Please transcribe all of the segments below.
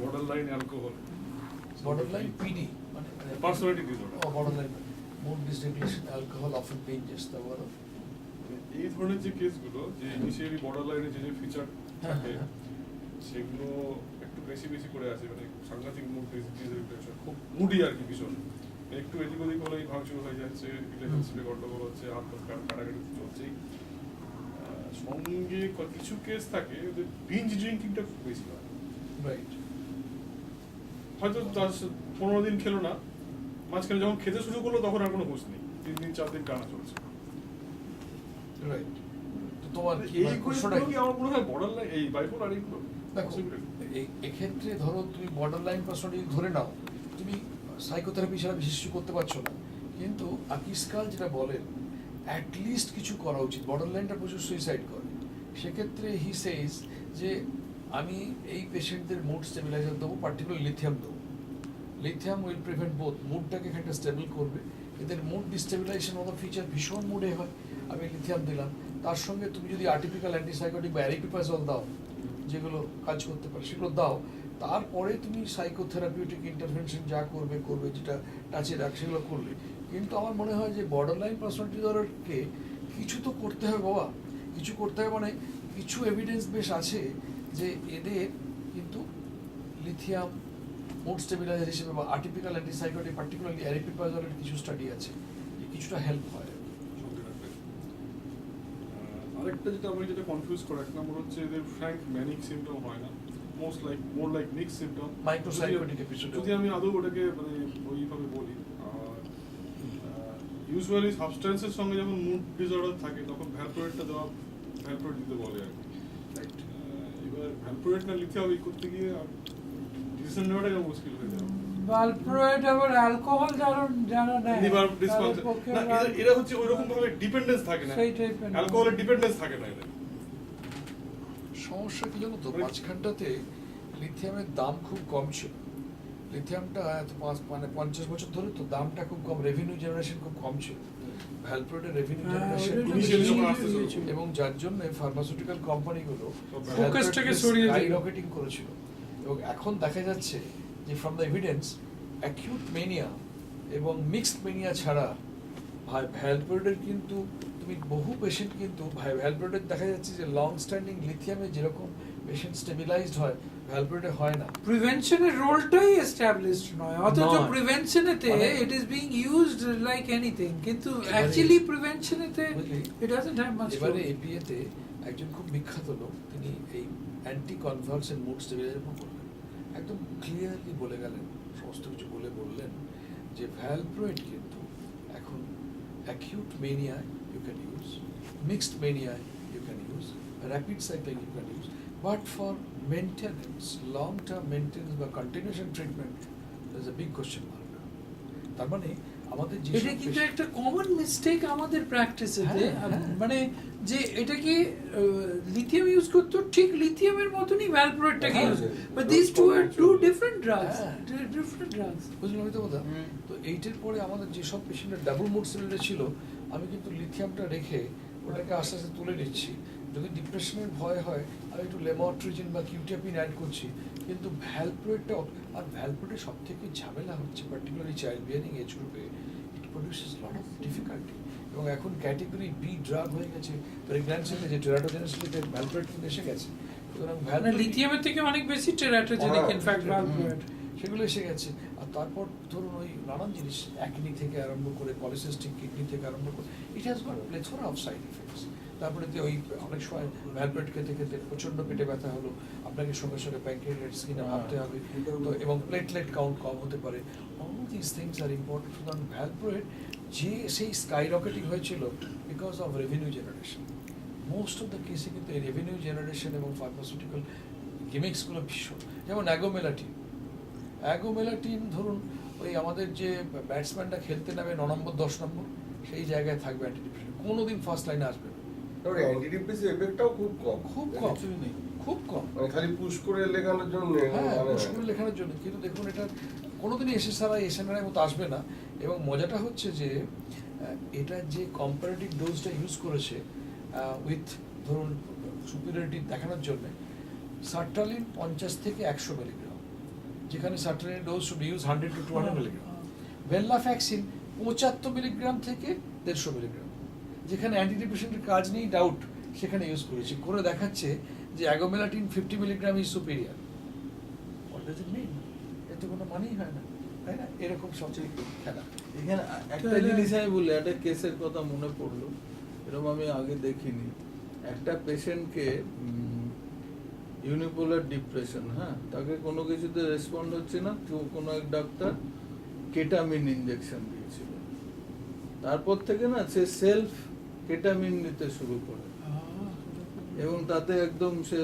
borderline alcohol. Borderline PD, মানে Personality disorder. borderline mood dysregulation, alcohol often being just the word. এই ধরনের যে কেসগুলো যে ইনিশিয়ালি বর্ডারলাইনে যে ফিচার থাকে সেগুলো একটু বেশি বেশি করে আছে, মানে সাংঘাতিক মুড ডিসরেগুলেশন, খুব মুডি আর কি ভীষণ, একটু এদিক ওদিক হলেই ভাঙচুর হয়ে যাচ্ছে, রিলেশনশিপে গন্ডগোল হচ্ছে, হাত কাটাকাটি চলছেই। সঙ্গে কিছু কেস থাকে ওদের বিঞ্জ ড্রিঙ্কিংটা খুব বেশি হয়। রাইট, হয়তো 15 দিন খেলো না, মাঝখানে যখন খেতে শুরু করলো তখন আর কোনো হুঁশ নেই, 3 দিন 4 দিন টানা চলছে। রাইট। তো তোমার এই কোর্সটা কি আমার মনে হয় বর্ডারলাইন এই বাইপোলার এইগুলো দেখো, এক্ষেত্রে ধরো তুমি বর্ডারলাইন পার্সোনালিটি ধরে নাও, তুমি সাইকোথেরাপি ছাড়া বিশেষ কিছু করতে পারছো না, কিন্তু আকিসকাল যেটা বলেন অ্যাটলিস্ট কিছু করা উচিত। বর্ডারলাইনটা প্রচুর সুইসাইড করে, সেক্ষেত্রে হি সেজ যে আমি এই পেশেন্টদের মুড স্টেবিলাইজার দেবো, পার্টিকুলার লিথিয়াম দেবো। লিথিয়াম উইল প্রিভেন্ট বোথ, মুডটাকে খানিকটা স্টেবল করবে, এদের মুড ডিস্টেবিলাইজেশন মতো ফিচার ভীষণ মুডে হয়, আমি লিথিয়াম দিলাম। তার সঙ্গে তুমি যদি আর্টিফিক্যাল অ্যান্টিসাইকোটিক বা অ্যারিপিপাজল দাও, যেগুলো কাজ করতে পারে সেগুলো দাও, তারপরে তুমি সাইকোথেরাপিউটিক ইন্টারভেনশন যা করবে করবে, যেটা টাচে রাখ সেগুলো করলে। কিন্তু আমার মনে হয় যে বর্ডারলাইন পার্সোনালিটি ডিসঅর্ডারকে কিছু তো করতে হবে বাবা, কিছু করতে হবে, মানে কিছু এভিডেন্স বেশ আছে যে এদের কিন্তু লিথিয়াম মুড স্টেবিলাইজার হিসেবে বা আর্টিফিক্যাল অ্যান্টিসাইকোটিক, পার্টিকুলারলি অ্যারিপিপাজলের কিছু স্টাডি আছে যে কিছুটা হেল্প হয়। আরেকটা যেটা আমি যেটা কনফিউজ করে, এক নম্বর হচ্ছে এদের ফ্র্যাঙ্ক ম্যানিক সিম্পটম হয় না, more like mix symptom, micropsychotic episode যদি আমি আদৌ ওটাকে মানে ওইভাবে বলি। আর ইউজুয়ালি সাবস্টেন্সের সঙ্গে যখন মুড ডিসঅর্ডার থাকে তখন ভ্যালপ্রোয়েটটা দেওয়া, ভ্যালপ্রোয়েট দিতে বলে আর কি। রাইট, এবার ভ্যালপ্রোয়েট না লিখে হবে করতে গিয়ে ডিসিশন নেওয়াটা একটু মুশকিল হয়ে যাবে। ভালপ্রোয়েট আবার অ্যালকোহল যারা নেয় এরা হচ্ছে ওইরকম ভাবে ডিপেন্ডেন্স থাকে না, সেই টাইপের অ্যালকোহলের ডিপেন্ডেন্স থাকে না এদের। সমস্যা কি জানো তো, মাঝখানটাতে লিথিয়ামের দাম খুব কম ছিল, লিথিয়ামটা এত 50 বছর ধরে তো দামটা খুব কম, রেভিনিউ জেনারেশন খুব কম ছিল, ভ্যালপ্রোয়েটের রেভিনিউ জেনারেশন, এবং যার জন্য ফার্মাসিউটিক্যাল কোম্পানিগুলো ফোকাসটাকে সরিয়ে হাই রকেটিং করেছিল। এবং এখন দেখা যাচ্ছে যে from the evidence acute mania এবং মিক্সড মেনিয়া ছাড়া ভ্যালপ্রোয়েটের কিন্তু তুমি বহু পেশেন্ট কিন্তু ভ্যালপ্রোয়েটের দেখা যাচ্ছে যে লং স্ট্যান্ডিং লিথিয়ামে যেরকম পেশেন্ট স্টেবিলাইজড হয় ভ্যালপ্রোয়েটে হয় না। প্রিভেনশনের রোলটাই এস্টাবলিশড নয়, অথচ নয়। প্রিভেনশনেতে মানে- it is being used like anything, কিন্তু অ্যাকচুয়ালি প্রিভেনশনেতে ইট ডাজন্ট হ্যাভ মাচ। এবারে এপিএতে একজন খুব বিখ্যাত লোক, তিনি এই অ্যান্টি কনভালসেন্ট মুড স্টেবিলাইজার বললেন, একদম ক্লিয়ারলি বলে গেলেন, সমস্ত কিছু বললেন যে ভ্যালপ্রোয়েট কিন্তু এখন অ্যাকিউট মেনিয়ায় ইউ ক্যান ইউজ, মিক্সড মেনিয়ায় you can use, rapid cycling you can use, but for maintenance, long term maintenance বা continuation treatment there is a big question mark. তার মানে আমাদের যে এটা কিন্তু একটা কমন মিস্টেক আমাদের প্র্যাকটিসেতে, মানে যে এটাকে লিথিয়াম ইউজ করতো, ঠিক লিথিয়ামের মতনই ভ্যালপ্রোয়েটটাকে use, but this two are two different drugs, different drugs. বুঝলাম আমি তো কথা। তো এইটার পরে আমাদের যেসব পেশেন্টের ডাবল মুড সিলিন্ডার ছিল, আমি কিন্তু লিথিয়ামটা রেখে ওটাকে আস্তে আস্তে তুলে নিচ্ছি। যদি ডিপ্রেশনের ভয় হয় আমি একটু লেমোট্রিজিন বা কিউটিয়াপিন অ্যাড করছি, কিন্তু ভ্যালপ্রোয়েটটা, আর ভ্যালপ্রোয়েটের সব থেকে ঝামেলা হচ্ছে পার্টিকুলারলি চাইল্ড বিয়ারিং এজ গ্রুপে, ইট প্রডিউসেস লট অফ ডিফিকাল্টি। এবং এখন ক্যাটেগরি বি ড্রাগ হয়ে গেছে প্রেগন্যান্সিতে, যে টেরাটোজেনেসিসে ভ্যালপ্রোয়েট কিন্তু এসে গেছে, সুতরাং লিথিয়ামের থেকে অনেক বেশি টেরাটোজেনিক ইনফ্যাক্ট ভ্যালপ্রোয়েট, সেগুলো এসে গেছে। আর তারপর ধরুন ওই নানান জিনিস, অ্যাকনি থেকে আরম্ভ করে পলিসিস্টিক কিডনি থেকে আরম্ভ করে, it has got plethora of side effects. তারপরে ওই অনেক সময় ভ্যালপ্রোয়েট খেতে খেতে প্রচণ্ড পেটে ব্যথা হলো, আপনাকে সঙ্গে সঙ্গে প্যানক্রিয়াস কিনে ভাবতে হবে, তো এবং প্লেটলেট কাউন্ট কম হতে পারে। All this things are important. সুতরাং ভ্যালপ্রোয়েট যে সেই স্কাই রকেটিং হয়েছিল because of revenue generation, most of the কেসে কিন্তু এই রেভিনিউ জেনারেশন এবং ফার্মাসিউটিক্যাল গিমিক্সগুলো ভীষণ, যেমন অ্যাগোমেলাটিন ধরুন ওই আমাদের যে ব্যাটসম্যানটা খেলতে নামে 9 নম্বর 10 নম্বর সেই জায়গায় থাকবে অ্যান্টিডিপ্রেশন, কোনোদিন ফার্স্ট লাইনে আসবে না। অ্যান্টিডিপ্রেসিভ এফেক্টটাও খুব কম, খুব কম, মানে খালি পুশ করে লেখানোর জন্য। হ্যাঁ, পুশ করে লেখানোর জন্য, কিন্তু দেখুন এটা কোনোদিনই এসএনআর মতো আসবে না। এবং মজাটা হচ্ছে যে এটা যে কম্পারেটিভ ডোজটা ইউজ করেছে উইথ ধরুন সুপিরিয়রিটি দেখানোর জন্য, সার্টালিন 50 থেকে 100 মিলিগ্রাম, যেখানে certain dose should use 100 to 200 milligram. Venlafaxine 75 milligram থেকে 150 মিলিগ্রাম, যেখানে অ্যান্টিডিপ্রেসেন্টের কাজ নেই ডাউট, সেখানে ইউজ করেছি, করে দেখাচ্ছে যে agomelatine 50 milligram is superior. What does it mean? এতে কোনো মানেই হয় না, তাই না? এরকম সবচেয়ে খেলা। এখানে একটা জিনিস আমি বলি, একটা কেসের কথা মনে পড়লো, এরকম আমি আগে দেখিনি। একটা পেশেন্টকে ইউনিপোলার ডিপ্রেশন, হ্যাঁ, তাকে কোনো কিছুতে রেসপন্ড হচ্ছে না, কেউ কোনো এক ডাক্তার কেটামিন ইনজেকশন দিয়েছিল। তারপর থেকে না সে সেলফ কেটামিন নিতে শুরু করে, এবং তাতে একদম সে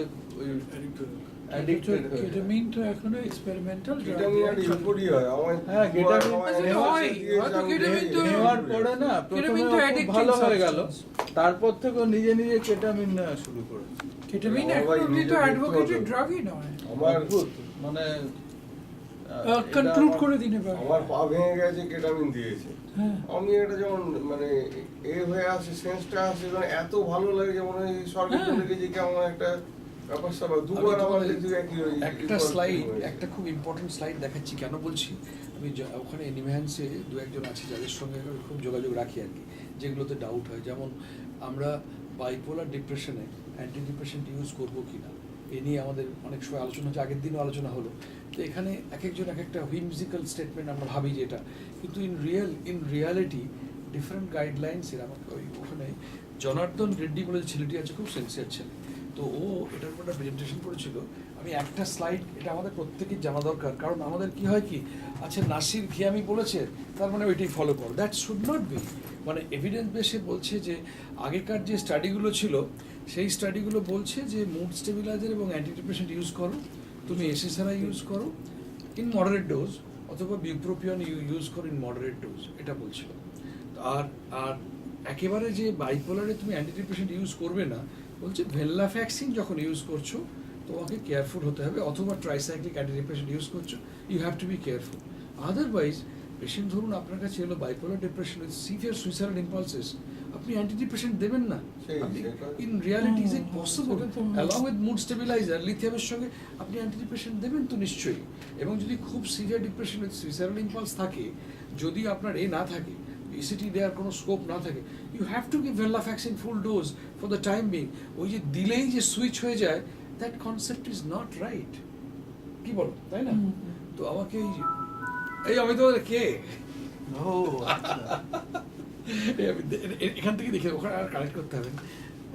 অ্যাডিক্টেড হয়ে যায়। কেটামিন তো এখনো এক্সপেরিমেন্টাল কেটামিন আর ইউফোরি হয় আমার হ্যাঁ, কেটামিন হয়, হয়তো কেটামিন তো- নেওয়ার পরে না কেটামিন প্রথমে তো ও খুব addicting ভালো হয়ে গেল, substance। তারপর থেকে ও নিজে নিজে কেটামিন নেওয়া শুরু করে। কেটামিন আমার এখন ভাই অব্দি নিজে তো দেখতে অ্যাডভোকেটেড হতো। ড্রাগই নয়। আমার অদ্ভুত, মানে এটা কনক্লুড আমার- করে দিন এবার। আমার পা ভেঙে গেছে, কেটামিন দিয়েছে। হ্যাঁ। আমি এটা যেমন মানে এ হয়ে আসে, সেন্সটা আসে, মানে এত ভালো লাগে যেমন এই স্বর্গে হ্যাঁ। চলে গেছি কেমন একটা ব্যাপার স্যাপার। আমি দুবার আমার তোমাদের দেখছি একই একটা স্লাইড, একটা খুব ইম্পর্টেন্ট স্লাইড দেখাচ্ছি। কেন বলছি, আমি ওখানে নিমহ্যান্সে দু একজন আছে যাদের সঙ্গে আমি খুব যোগাযোগ রাখি আর কি, যেগুলোতে ডাউট হয়। যেমন আমরা বাইপোলার ডিপ্রেশনে অ্যান্টি ডিপ্রেশন ইউজ করবো কি না, এ নিয়ে আমাদের অনেক সময় আলোচনা হচ্ছে, আগের দিনও আলোচনা হলো। তো এখানে এক একজন এক একটা হুইমজিক্যাল স্টেটমেন্ট আমরা ভাবি যেটা, কিন্তু ইন রিয়ালিটি ডিফারেন্ট গাইডলাইন্সের আমাকে ওখানে জনার্দন রেড্ডি বলে যে ছেলেটি আছে, খুব সিনসিয়ার ছেলে, তো ও এটার উপর একটা প্রেজেন্টেশন করেছিল। আমি একটা স্লাইড, এটা আমাদের প্রত্যেকের জানা দরকার, কারণ আমাদের কি হয় কি, আচ্ছা নাসির খিয়ামি বলেছে তার মানে ওইটাই ফলো করো, দ্যাট শুড নট বি। মানে এভিডেন্স বেসে বলছে যে আগেকার যে স্টাডিগুলো ছিল, সেই স্টাডিগুলো বলছে যে মুড স্টেবিলাইজার এবং অ্যান্টিডিপ্রেসেন্ট ইউজ করো, তুমি এসএসআরআই ইউজ করো ইন মডারেট ডোজ, অথবা বিউপ্রোপিয়ন ইউজ করো ইন মডারেট ডোজ, এটা বলছিল। আর আর একেবারে যে বাইপোলারে তুমি অ্যান্টিডিপ্রেসেন্ট ইউজ করবে না, বলছে ভেনলাফ্যাক্সিন যখন ইউজ করছো তোমাকে কেয়ারফুল হতে হবে, অথবা ট্রাইসাইক্লিক অ্যান্টিডিপ্রেসেন্ট ইউজ করছো, you have to be careful. Otherwise patient ধরুন আপনার কাছে এলো bipolar depression with severe suicidal impulses, আপনি অ্যান্টিডিপ্রেসেন্ট দেবেন না। In reality is it possible? Along with mood stabiliser লিথিয়ামের সঙ্গে আপনি অ্যান্টিডিপ্রেশন দেবেন তো নিশ্চয়ই। এবং যদি খুব severe depression with suicidal impulse থাকে, যদি আপনার না থাকে, ইসিটি দেওয়ার কোনো স্কোপ না থাকে, you have to give venlafaxine full dose for the time being. ওই যে দিলেই যে সুইচ হয়ে যায়, that concept is not right. কি বলো, তাই না? তো আমাকে এই আমি তো কে ও আচ্ছা। এই আমি এখান থেকে দেখে ওখানে আর কানেক্ট করতে হবে না।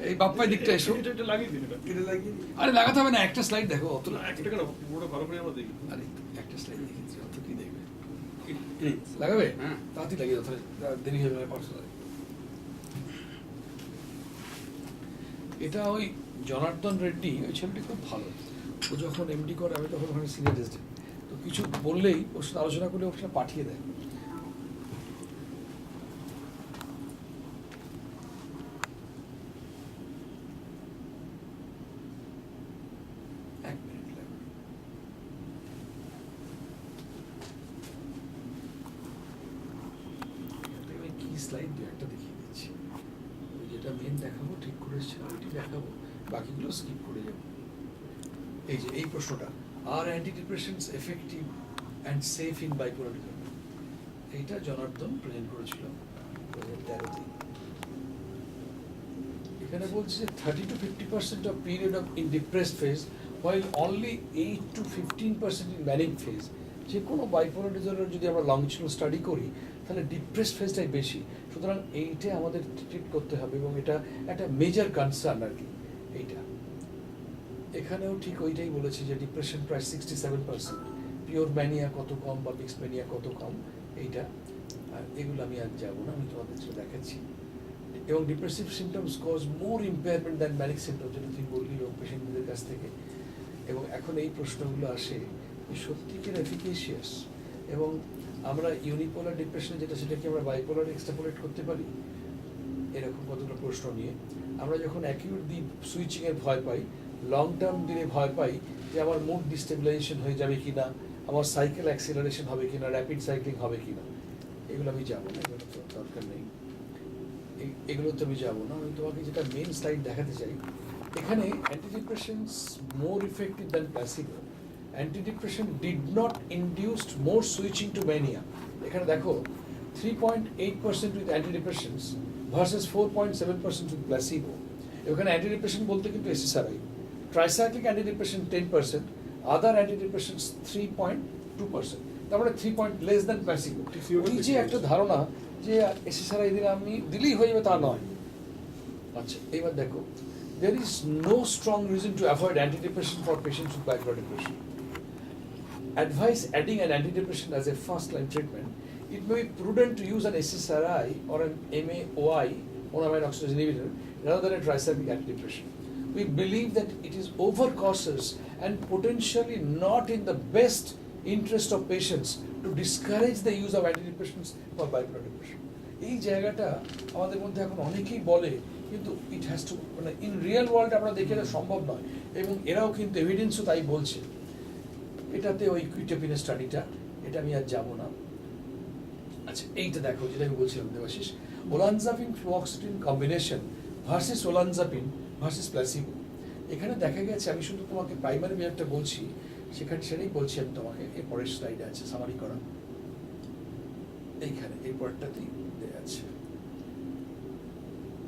এই বাপ্পাই দিকটা এসো, এটা লাগিয়ে দিন, এটা লাগিয়ে দিন। আরে লাগাতে হবে না, একটা স্লাইড দেখো, অত একটা কেন, পুরোটা ভালো করে আমরা দেখি। আরে একটা স্লাইড দেখেছি, অত কি দেখবে? লাগাবে? হ্যাঁ। তাড়াতাড়ি লাগিয়ে দাও, তাহলে দেরি হয়ে যাবে পার্সোনাল। এটা ওই জনার্দন রেড্ডি, ওই ছেলেটি খুব ভালো। ও যখন এমডি করে, আমি তখন ওখানে সিনিয়র রেজিডেন্ট, তো কিছু বললেই ওর সাথে আলোচনা করলে ওর সাথে পাঠিয়ে দেয়। এক মিনিট লাগবে। আমি কি স্লাইড দু একটা দেখিয়ে দিচ্ছি, ওই যেটা মেন দেখাবো ঠিক করে এসেছিল ওইটি দেখাবো, বাকিগুলো স্কিপ করে যাবো। এই যে এই প্রশ্নটা, আর antidepressions effective and safe in bipolar disorder, এইটা জনার্দন প্রেজেন্ট করেছিল 2013-তে। এখানে বলছে যে 30 to 50% of period of in depressed phase, while only 8 to 15% in manic phase। যে কোনো বাইপোলার ডিসঅর্ডার যদি আমরা লংজিটিউডাল স্টাডি করি, তাহলে ডিপ্রেস ফেজটাই বেশি। সুতরাং এইটা আমাদের ট্রিট করতে হবে, এবং এটা একটা মেজর কনসার্ন আর কি এইটা। এখানেও ঠিক ওইটাই বলেছে যে ডিপ্রেশন প্রায় 67%, পিওর ম্যানিয়া কত কম বা মিক্সড ম্যানিয়া কত কম, এইটা। আর এগুলো আমি আর যাবো না, আমি তোমাদের সেটা দেখাচ্ছি। এবং ডিপ্রেসিভ সিমটমস কজ মোর ইম্পেয়ারমেন্ট দ্যান ম্যানিক সিমটমস, যেটা তুই বললি এবং পেশেন্টদের কাছ থেকে। এবং এখন এই প্রশ্নগুলো আসে সত্যিকার এফিকেশিয়াস, এবং আমরা ইউনিপোলার ডিপ্রেশনে যেটা, সেটাকে আমরা বাইপোলার এক্সট্রাপোলেট করতে পারি, এরকম কতগুলো প্রশ্ন নিয়ে। আমরা যখন অ্যাকিউট দি সুইচিংয়ের ভয় পাই, লং টার্ম দিনে ভয় পাই যে আমার মুড ডিস্টেবিলাইজেশন হয়ে যাবে কি না, আমার সাইকেল অ্যাক্সিলারেশন হবে কি না, র্যাপিড সাইক্লিং হবে কি না, এগুলো আমি যাবো না, এগুলো তো দরকার নেই, এগুলো তো আমি যাবো না। আমি তোমাকে যেটা মেন স্লাইড দেখাতে চাই, এখানে antidepressions more effective than placebo, antidepression did not induced more switching to mania. এখানে দেখো 3.8% with antidepressions versus 4.7% with placebo. এখানে অ্যান্টিডিপ্রেশন বলতে কিন্তু SSRI, tricyclic antidepression 10%, other antidepressions 3.2%, তার মানে 3 পয়েন্ট লেস দ্যান প্ল্যাসিবো। ওই যে একটা ধারণা যে এসএসআরআই দিলে আমি দিলেই হয়ে যাবে তা নয়। আচ্ছা, এবার দেখো, there is no strong reason to avoid antidepressant for patients with bipolar depression. Advise adding an antidepressant as a first-line treatment. It may be prudent to use an SSRI or an MAOI, monoamine oxidase inhibitor, rather than a tricyclic antidepressant. We believe that it is overcautious and potentially not in the best interest of patients to discourage the use of antidepressants for bipolar depression. এই জায়গাটা আমাদের মধ্যে এখন অনেকেই বলে, কিন্তু it has to, মানে in real world আমরা দেখে এটা সম্ভব নয়, এবং এরাও কিন্তু এভিডেন্সও তাই বলছে। এটাতে ওই কুইটেপিনের স্টাডিটা, এটা আমি আর যাবো না। আচ্ছা, এইটা দেখো যেটা আমি বলছিলাম Debashis, olanzapine fluoxetine combination versus olanzapine versus placebo. এখানে দেখা গেছে, আমি শুধু তোমাকে প্রাইমারি মেয়ারটা বলছি, সেখানে সেটাই বলছি আমি তোমাকে। এর পরের স্লাইডে আছে সামারি করা, এইখানে এই পরেরটাতেই দেওয়া আছে।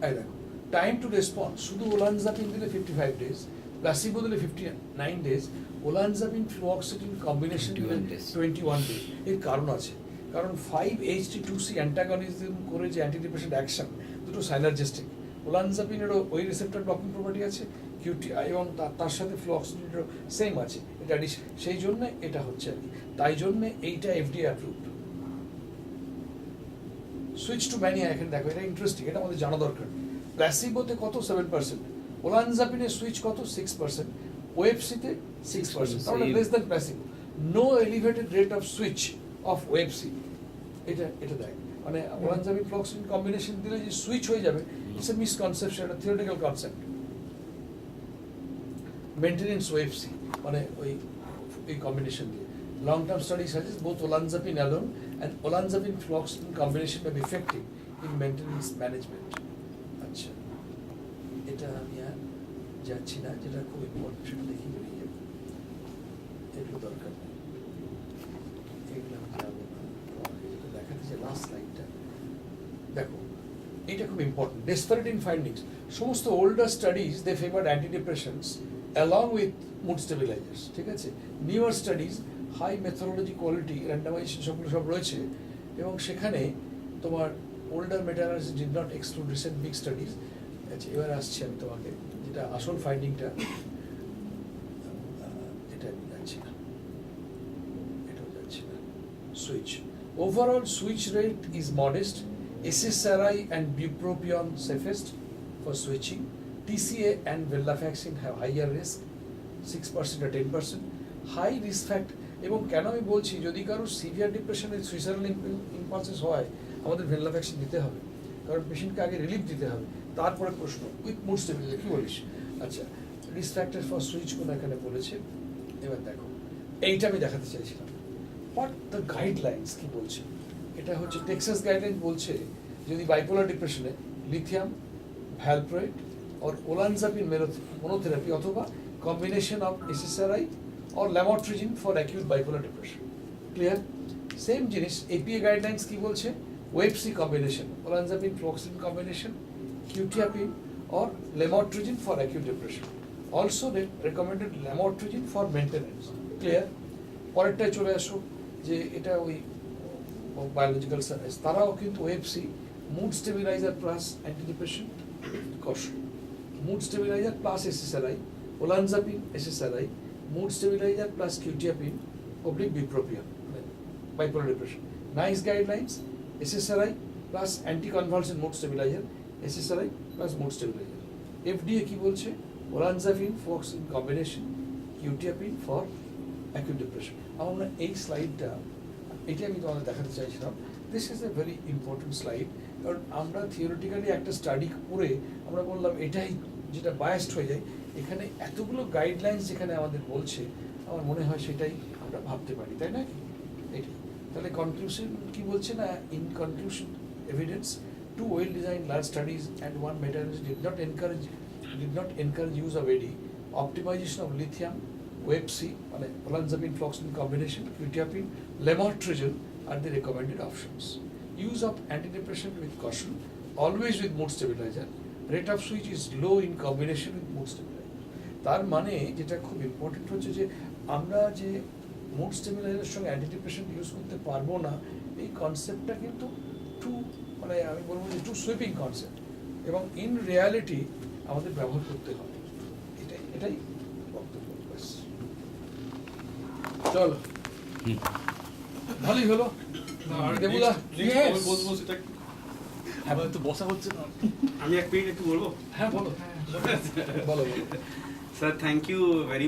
এই দেখো, টাইম টু রেসপন্স, শুধু ওলানজাপিন দিলে 55 ডেজ, প্লাসিবো দিলে 59 ডেজ, ওলানজাপিন ফ্লুঅক্সেটিন কম্বিনেশন দিলে 21 ডেজ। এর কারণ আছে, কারণ 5-HT2C অ্যান্টাগনিজম করে যে অ্যান্টিডিপ্রেসেন্ট অ্যাকশন, দুটো সাইনার্জিস্টিক। ওলানজাপিনেরও ওই রিসেপ্টর ব্লকিং প্রপার্টি আছে, কিউটিআই, এবং তার সাথে ফ্লুঅক্সেটিনেরও সেম আছে, এটা সেই জন্য এটা হচ্ছে আর কি। তাই জন্য এইটা FDA approved. Switch to mania, এখানে দেখো, এটা ইন্টারেস্টিং, এটা আমাদের জানা দরকার। প্ল্যাসিবোতে কত? 7%, ওলানজাপিনের সুইচ কত? 6%, ওএফসিতে 6%, তাহলে less than placebo. No elevated rate of switch of OFC, এটা দেখ, মানে ওলানজাপিন ফ্লুঅক্সেটিন কম্বিনেশন দিলে যে সুইচ হয়ে যাবে, ইটস এ মিসকনসেপশন, এটা থিওরিটিক্যাল কনসেপ্ট। মেইনটেনেন্স ওএফসি, মানে ওই কম্বিনেশন দিয়ে। Long term studies suggest both olanzapine alone and olanzapine fluoxetine combination may be effective in maintenance management. আচ্ছা, এটা আমি আর যাচ্ছি না, যেটা খুব ইম্পর্টেন্ট সেটা দেখি বেরিয়ে যাবে, এগুলো দরকার নেই, এগুলো আমি যাবো না। যেটা দেখাতে চাই লাস্ট স্লাইডটা দেখো, এটা খুব ইম্পর্টেন্ট। ডেসপারেটিং ফাইন্ডিংস, সমস্ত older studies they favoured antidepressions along with mood stabilizers, ঠিক আছে। Newer studies, high methodology, quality, randomisation সবগুলো সব রয়েছে, এবং সেখানে তোমার older meta analysis did not exclude recent big studies. আচ্ছা, এবার আসছি আমি তোমাকে যেটা আসল ফাইন্ডিংটা, এটা আমি যাচ্ছি না, এটাও যাচ্ছি না। Switch, overall switch rate is modest, SSRI and bupropion safest for switching. TCA and venlafaxine have higher risk, 6% or 10%. High risk fact, এবং কেন আমি বলছি, যদি কারো সিভিয়ার ডিপ্রেশনের সুইসাইডাল ইম্পালসেস হয়, আমাদের ভেনলাফ্যাক্সিন দিতে হবে, কারণ পেশেন্টকে আগে রিলিফ দিতে হবে, তারপরে প্রশ্ন উইথ মুড স্টেবিলাইজার, কি বলিস? আচ্ছা, রিস্ক ফ্যাক্টর ফর সুইচ কোন এখানে বলেছে। এবার দেখো, এইটা আমি দেখাতে চাইছিলাম, হোয়াট দ্য গাইডলাইন্স কি বলছে। এটা হচ্ছে টেক্সাস গাইডলাইন, বলছে যদি বাইপোলার ডিপ্রেশনে লিথিয়াম, ভ্যালপ্রয়েড और olanzapine monotherapy অথবা combination of SSRI or lamotrigine for acute bipolar depression. Clear? Same জিনিস APA guidelines কি বলছে? OFC combination, olanzapine fluoxetine combination, quetiapine or lamotrigine for acute depression. Also they recommended lamotrigine for maintenance. Clear? পরেরটায় চলে আসো, যে এটা ওই biological science, তারাও কিন্তু OFC, mood stabilizer plus antidepressant, caution. Mood stabilizer plus SSRI, olanzapine SSRI, mood stabilizer plus quetiapine, oblique bupropion, bipolar depression. Nice guidelines, SSRI plus anticonvulsant mood stabilizer, SSRI plus mood stabilizer. FDA কি বলছে? olanzapine fluoxetine combination, quetiapine for acute depression. আমরা এই স্লাইডটা, এটা আমি তোমাদের দেখাতে চাইছিলাম। This is a very important slide, কারণ আমরা থিওরিটিক্যালি একটা স্টাডি করে আমরা বললাম এটাই, যেটা বায়াসড হয়ে যায়। এখানে এতগুলো গাইডলাইন্স যেখানে আমাদের বলছে, আমার মনে হয় সেটাই আমরা ভাবতে পারি, তাই না? এটাই তাহলে কনক্লুশন কি বলছে না, in conclusion evidence, 2 well designed large studies and 1 meta-analysis did not encourage use of AD, optimization of lithium, ওয়েপসি মানে olanzapine fluoxetine combination, quetiapine, lamotrigine are the recommended options. Use of antidepressant with caution, always with mood stabilizer. Rate of switch is low in combination with mood stabilizer. তার মানে যেটা খুব important হচ্ছে যে আমরা যে mood স্টেবিলাইজারের সঙ্গে অ্যান্টিডিপ্রেসেন্ট ইউজ করতে পারবো না, এই কনসেপ্টটা কিন্তু টু মানে আমি বলবো যে টু সুইপিং কনসেপ্ট, এবং ইন রিয়ালিটি আমাদের ব্যবহার করতে হবে। এটাই বক্তব্য। ব্যাস। চলো, ভালোই হলো। দেবুদা, Next কবে বসবো সেটা আমার তো বসা হচ্ছে না। আমি এক মিনিট একটু বলবো হ্যাঁ বলো, বলো। Sir thank you very